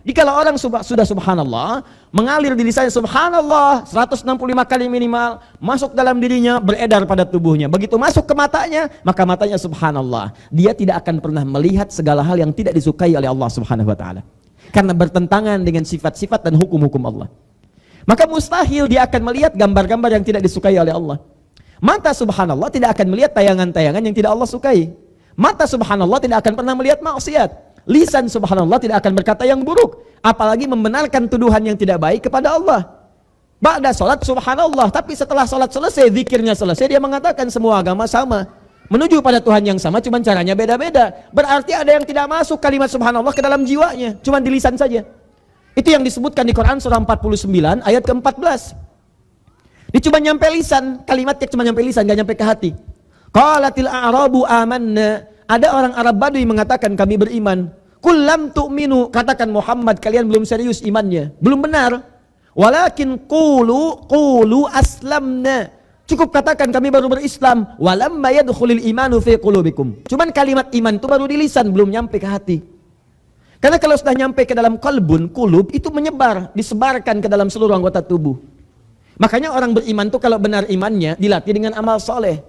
Jikalau orang sudah subhanallah, mengalir di lisannya subhanallah 165 kali minimal, masuk dalam dirinya, beredar pada tubuhnya. Begitu masuk ke matanya, maka matanya subhanallah. Dia tidak akan pernah melihat segala hal yang tidak disukai oleh Allah Subhanahu wa taala. Karena bertentangan dengan sifat-sifat dan hukum-hukum Allah. Maka mustahil dia akan melihat gambar-gambar yang tidak disukai oleh Allah. Mata subhanallah tidak akan melihat tayangan-tayangan yang tidak Allah sukai. Mata subhanallah tidak akan pernah melihat maksiat. Lisan subhanallah tidak akan berkata yang buruk, apalagi membenarkan tuduhan yang tidak baik kepada Allah. Ba'da salat subhanallah, tapi setelah salat selesai, zikirnya selesai, dia mengatakan semua agama sama, menuju pada Tuhan yang sama, cuman caranya beda-beda. Berarti ada yang tidak masuk kalimat subhanallah ke dalam jiwanya, cuman di lisan saja. Itu yang disebutkan di Quran surah 49 ayat ke-14. Dia cuma nyampe lisan, kalimatnya cuma nyampe lisan, gak nyampe ke hati. Qalatil a'rabu amanna. Ada orang Arab Badui mengatakan kami beriman. Qul lam tu'minu, katakan Muhammad kalian belum serius imannya, belum benar. Walakin qulu aslamna. Cukup katakan kami baru berislam. Walamma yadkhulul imanu fi qulubikum. Cuman kalimat iman itu baru di lisan, belum nyampe ke hati. Karena kalau sudah nyampe ke dalam qalbun, qulub, itu menyebar, disebarkan ke dalam seluruh anggota tubuh. Makanya orang beriman itu kalau benar imannya dilatih dengan amal soleh.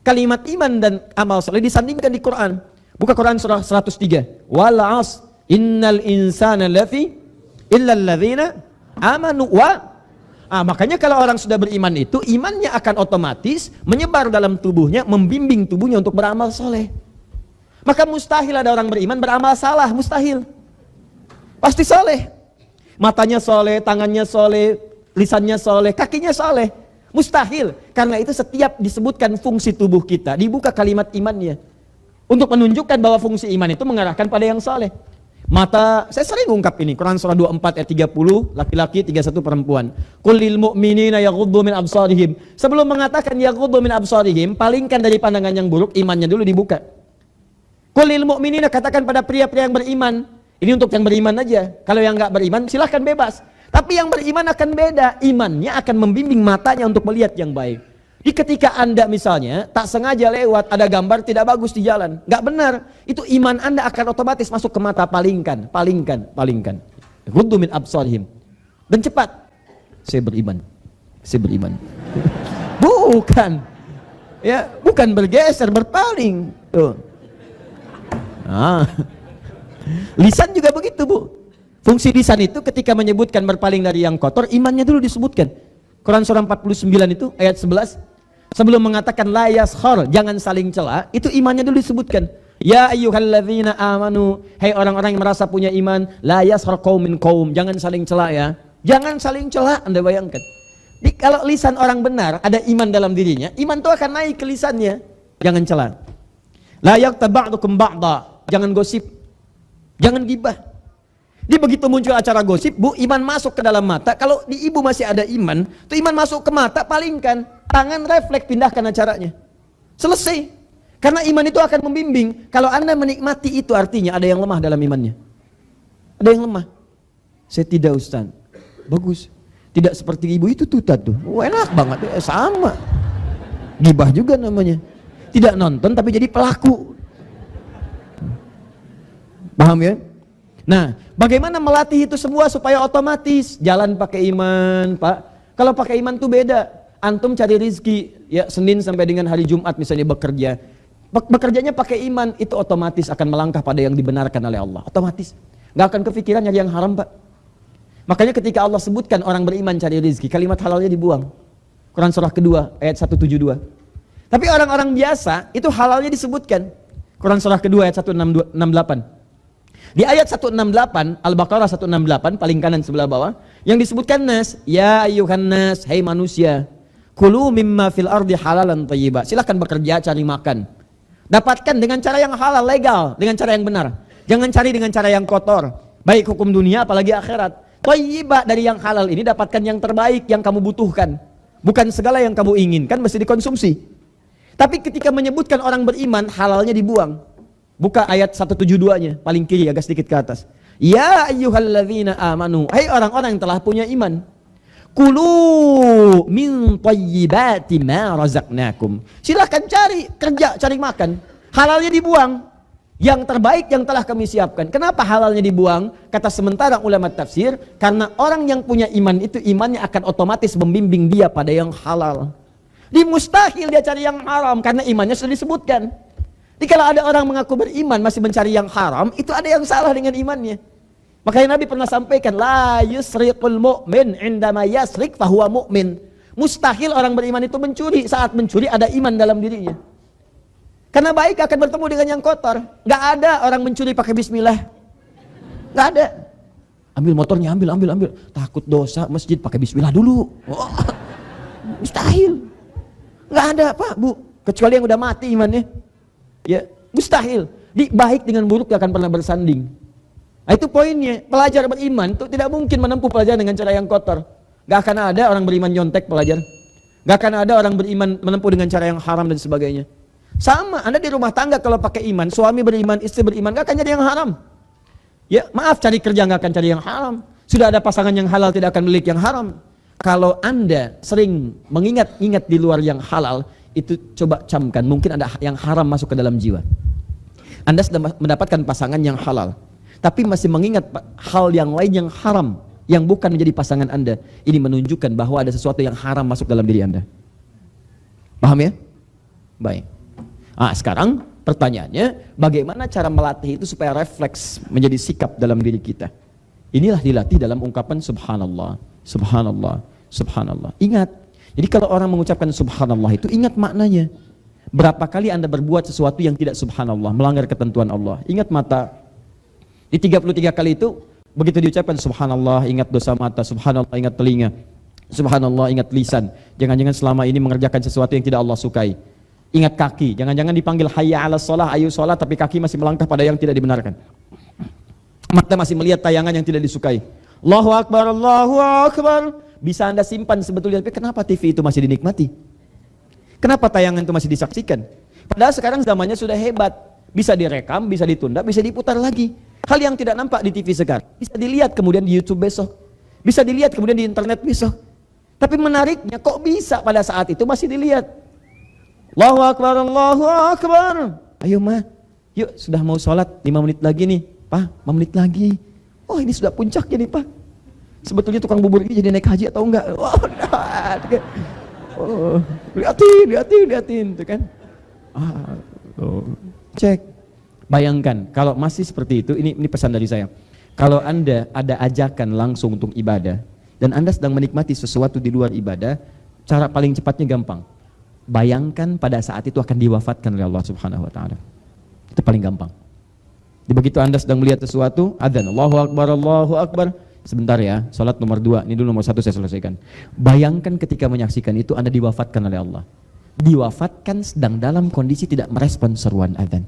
Kalimat iman dan amal soleh disandingkan di Quran. Buka Quran surah 103. Wal 'asr innal insana lafi illa alladzina amanu wa. Makanya kalau orang sudah beriman itu, imannya akan otomatis menyebar dalam tubuhnya, membimbing tubuhnya untuk beramal soleh. Maka mustahil ada orang beriman beramal salah, mustahil. Pasti soleh. Matanya soleh, tangannya soleh, lisannya soleh, kakinya soleh. Mustahil. Karena itu setiap disebutkan fungsi tubuh kita, dibuka kalimat imannya. Untuk menunjukkan bahwa fungsi iman itu mengarahkan pada yang saleh. Mata, saya sering ungkap ini, Quran surah 24 ayat 30, laki-laki, 31 perempuan. Qul lil mu'minina yaghuddu min absarihim. Sebelum mengatakan yaghuddu min absarihim, palingkan dari pandangan yang buruk, imannya dulu dibuka. Qul lil mu'minina, katakan pada pria-pria yang beriman. Ini untuk yang beriman aja. Kalau yang enggak beriman, silahkan bebas. Tapi yang beriman akan beda, imannya akan membimbing matanya untuk melihat yang baik. Di ketika Anda misalnya tak sengaja lewat ada gambar tidak bagus di jalan, nggak benar, itu iman Anda akan otomatis masuk ke mata, palingkan. Ghuddu min absarihim. Dan cepat, saya beriman. Bukan bergeser, berpaling. Tuh. Lisan juga begitu, Bu. Fungsi lisan itu ketika menyebutkan berpaling dari yang kotor, imannya dulu disebutkan. Quran surah 49 itu ayat 11. Sebelum mengatakan la yaskhar, jangan saling cela, itu imannya dulu disebutkan. Ya ayyuhalladzina amanu, hai orang-orang yang merasa punya iman, la yaskhar qaumin qaum, jangan saling cela ya. Jangan saling cela, Anda bayangkan. Kalau lisan orang benar, ada iman dalam dirinya, iman itu akan naik ke lisannya. Jangan cela. La yaghtab ba'dukum ba'da, jangan gosip. Jangan gibah. Dia begitu muncul acara gosip, Bu, iman masuk ke dalam mata. Kalau di ibu masih ada iman, tuh iman masuk ke mata, palingkan. Tangan refleks, pindahkan acaranya. Selesai. Karena iman itu akan membimbing. Kalau Anda menikmati itu artinya ada yang lemah dalam imannya. Ada yang lemah. Saya tidak, Ustaz. Bagus. Tidak seperti ibu itu tutat tuh. Enak banget. Sama. Gibah juga namanya. Tidak nonton tapi jadi pelaku. Paham ya? Nah, bagaimana melatih itu semua supaya otomatis jalan pakai iman, Pak? Kalau pakai iman tuh beda. Antum cari rizki, ya Senin sampai dengan hari Jumat misalnya bekerja. Bekerjanya pakai iman, itu otomatis akan melangkah pada yang dibenarkan oleh Allah. Otomatis. Gak akan kepikiran nyari yang haram, Pak. Makanya ketika Allah sebutkan orang beriman cari rizki, kalimat halalnya dibuang. Quran surah kedua, ayat 172. Tapi orang-orang biasa, itu halalnya disebutkan. Quran surah kedua, ayat 168. Di ayat 168, Al-Baqarah 168, paling kanan sebelah bawah, yang disebutkan nas, ya ayyuhan nas, hai manusia, kulu mimma fil ardi halalan thayyiba. Silakan bekerja, cari makan. Dapatkan dengan cara yang halal, legal, dengan cara yang benar. Jangan cari dengan cara yang kotor, baik hukum dunia apalagi akhirat. Thayyiba, dari yang halal ini dapatkan yang terbaik yang kamu butuhkan. Bukan segala yang kamu inginkan mesti dikonsumsi. Tapi ketika menyebutkan orang beriman, halalnya dibuang. Buka ayat 172-nya, paling kiri agak sedikit ke atas. Ya ayyuhalladzina amanu, hai orang-orang yang telah punya iman. Kulu min thayyibati ma razaqnakum. Silakan cari kerja, cari makan. Halalnya dibuang. Yang terbaik yang telah kami siapkan. Kenapa halalnya dibuang? Kata sementara ulama tafsir, karena orang yang punya iman itu imannya akan otomatis membimbing dia pada yang halal. Di mustahil dia cari yang haram karena imannya sudah disebutkan. Jadi kalau ada orang mengaku beriman masih mencari yang haram, itu ada yang salah dengan imannya. Makanya Nabi pernah sampaikan, la yusriqul mu'min indama yasriq fahuwa mu'min. Mustahil orang beriman itu mencuri, saat mencuri ada iman dalam dirinya. Karena baik akan bertemu dengan yang kotor. Gak ada orang mencuri pakai bismillah. Gak ada. Ambil motornya, ambil. Takut dosa, masjid pakai bismillah dulu. Oh, mustahil. Gak ada Pak, Bu. Kecuali yang udah mati imannya. Ya, mustahil. Baik dengan buruk gak akan pernah bersanding. Nah, itu poinnya. Pelajar beriman itu tidak mungkin menempuh pelajaran dengan cara yang kotor. Gak akan ada orang beriman nyontek pelajar. Gak akan ada orang beriman menempuh dengan cara yang haram dan sebagainya. Sama, Anda di rumah tangga kalau pakai iman, suami beriman, istri beriman, gak akan jadi yang haram. Ya, maaf, cari kerja gak akan cari yang haram. Sudah ada pasangan yang halal tidak akan milik yang haram. Kalau Anda sering mengingat-ingat di luar yang halal, itu coba camkan, mungkin ada yang haram masuk ke dalam jiwa. Anda sudah mendapatkan pasangan yang halal, tapi masih mengingat hal yang lain yang haram, yang bukan menjadi pasangan Anda. Ini menunjukkan bahwa ada sesuatu yang haram masuk dalam diri Anda. Paham ya? Baik. Sekarang pertanyaannya, bagaimana cara melatih itu supaya refleks menjadi sikap dalam diri kita? Inilah dilatih dalam ungkapan subhanallah, subhanallah, subhanallah. Ingat, jadi kalau orang mengucapkan subhanallah itu ingat maknanya. Berapa kali Anda berbuat sesuatu yang tidak subhanallah, melanggar ketentuan Allah? Ingat mata. Di 33 kali itu, begitu diucapkan subhanallah, ingat dosa mata, subhanallah, ingat telinga, subhanallah, ingat lisan. Jangan-jangan selama ini mengerjakan sesuatu yang tidak Allah sukai. Ingat kaki, jangan-jangan dipanggil hayya 'alas shalah, ayo sholat, tapi kaki masih melangkah pada yang tidak dibenarkan. Mata masih melihat tayangan yang tidak disukai. Allahu Akbar, Allahu Akbar. Bisa Anda simpan sebetulnya, tapi kenapa TV itu masih dinikmati? Kenapa tayangan itu masih disaksikan? Padahal sekarang zamannya sudah hebat. Bisa direkam, bisa ditunda, bisa diputar lagi. Hal yang tidak nampak di TV sekarang, bisa dilihat kemudian di YouTube besok. Bisa dilihat kemudian di internet besok. Tapi menariknya, kok bisa pada saat itu masih dilihat? Allahu Akbar, Allahu Akbar. Ayo Ma, yuk sudah mau sholat 5 menit lagi nih. Pak, 5 menit lagi. Oh ini sudah puncaknya nih Pak. Sebetulnya tukang bubur ini jadi naik haji atau enggak? Oh, liatin, tuh kan. Cek. Bayangkan, kalau masih seperti itu, ini pesan dari saya. Kalau Anda ada ajakan langsung untuk ibadah, dan Anda sedang menikmati sesuatu di luar ibadah, cara paling cepatnya gampang. Bayangkan pada saat itu akan diwafatkan oleh Allah Subhanahu wa taala. Itu paling gampang. Jadi begitu Anda sedang melihat sesuatu, adzan, Allahu Akbar, Allahu Akbar. Sebentar ya, salat nomor 2, ini dulu nomor 1 saya selesaikan. Bayangkan ketika menyaksikan itu Anda diwafatkan oleh Allah. Diwafatkan sedang dalam kondisi tidak merespon seruan adzan.